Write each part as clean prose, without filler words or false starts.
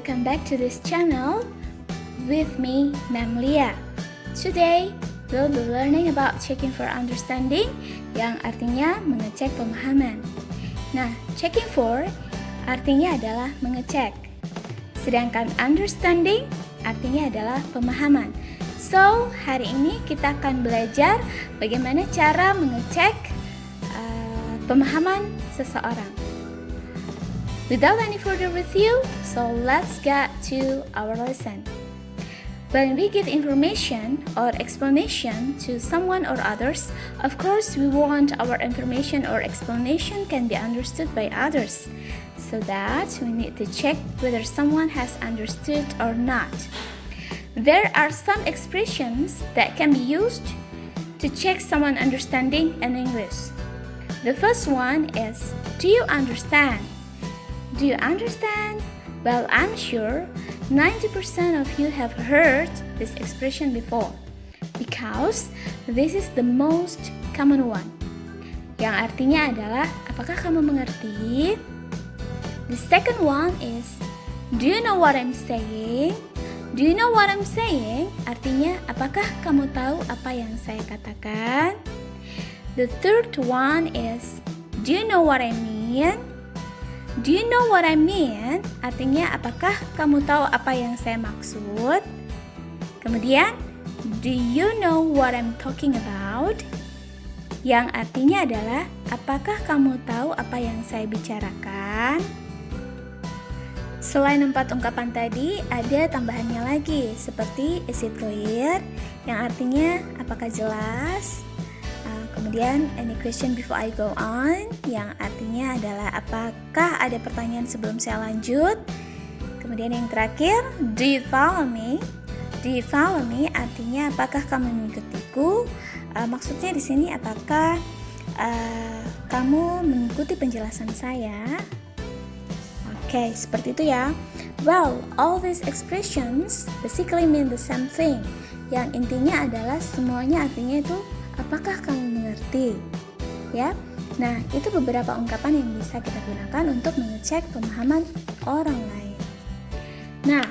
welcome back to this channel with me, Ma'am Lia. Today, we'll be learning about checking for understanding, yang artinya mengecek pemahaman. Nah, checking for artinya adalah mengecek, sedangkan understanding artinya adalah pemahaman. So, hari ini kita akan belajar bagaimana cara mengecek pemahaman seseorang. Without any further ado, so let's get to our lesson. When we give information or explanation to someone or others, of course we want our information or explanation can be understood by others. So that we need to check whether someone has understood or not. There are some expressions that can be used to check someone understanding in English. The first one is, do you understand? Do you understand? Well, I'm sure 90% of you have heard this expression before because this is the most common one. Yang artinya adalah, apakah kamu mengerti? The second one is, do you know what I'm saying? Do you know what I'm saying? Artinya, apakah kamu tahu apa yang saya katakan? The third one is, do you know what I mean? Do you know what I mean? Artinya, apakah kamu tahu apa yang saya maksud? Kemudian, do you know what I'm talking about? Yang artinya adalah, apakah kamu tahu apa yang saya bicarakan? Selain 4 ungkapan tadi, ada tambahannya lagi, seperti is it clear? Yang artinya, apakah jelas? Kemudian, any question before I go on? Yang artinya adalah, apakah ada pertanyaan sebelum saya lanjut? Kemudian yang terakhir, do you follow me? Do you follow me? Artinya, apakah kamu mengikutiku? Maksudnya di sini, apakah kamu mengikuti penjelasan saya? Oke, seperti itu ya. Well, all these expressions basically mean the same thing. Yang intinya adalah semuanya artinya itu, apakah kamu mengerti? Ya. Nah, itu beberapa ungkapan yang bisa kita gunakan untuk mengecek pemahaman orang lain. Nah,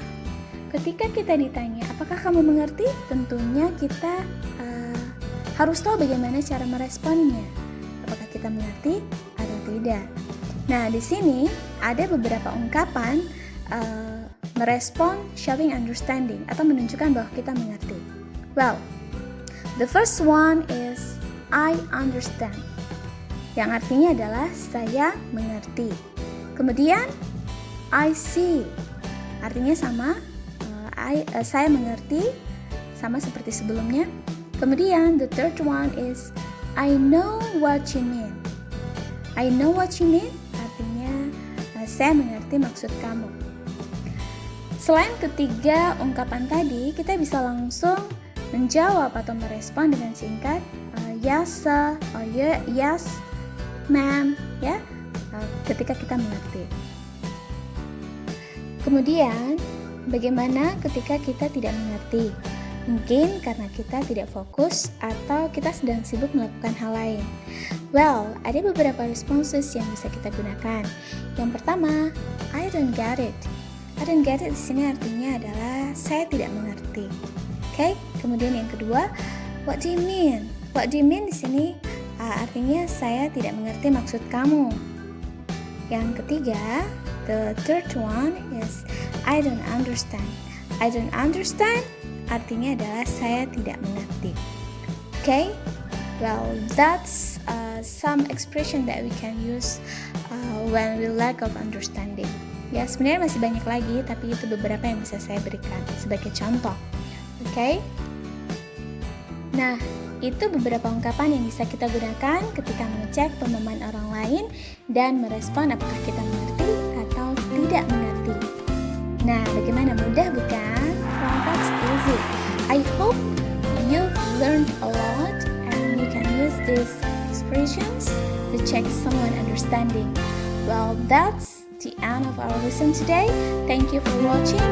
ketika kita ditanya, apakah kamu mengerti? Tentunya kita harus tahu bagaimana cara meresponnya. Apakah kita mengerti atau tidak? Nah, di sini ada beberapa ungkapan merespon showing understanding atau menunjukkan bahwa kita mengerti. Well, the first one is I understand, yang artinya adalah saya mengerti. Kemudian I see, artinya sama, saya mengerti, sama seperti sebelumnya. Kemudian the third one is I know what you mean. I know what you mean, artinya saya mengerti maksud kamu. Selain ketiga ungkapan tadi, kita bisa langsung menjawab atau merespon dengan singkat yes sir or yes ma'am, ya, ketika kita mengerti. Kemudian bagaimana ketika kita tidak mengerti? Mungkin karena kita tidak fokus atau kita sedang sibuk melakukan hal lain. Well, ada beberapa responses yang bisa kita gunakan. Yang pertama, I don't get it. I don't get it di sini artinya adalah saya tidak mengerti. Okay? Kemudian yang kedua, what do you mean? What do you mean di sini artinya saya tidak mengerti maksud kamu. Yang ketiga, the third one is I don't understand. I don't understand artinya adalah saya tidak mengerti. Okay? Well, that's some expression that we can use when we lack of understanding. Ya, sebenarnya masih banyak lagi, tapi itu beberapa yang bisa saya berikan sebagai contoh. Okay? Nah, itu beberapa ungkapan yang bisa kita gunakan ketika mengecek pemahaman orang lain dan merespon apakah kita mengerti atau tidak mengerti. Nah, bagaimana, mudah bukan? Well, that's easy. I hope you've learned a lot and you can use these expressions to check someone understanding. Well, that's the end of our lesson today. Thank you for watching.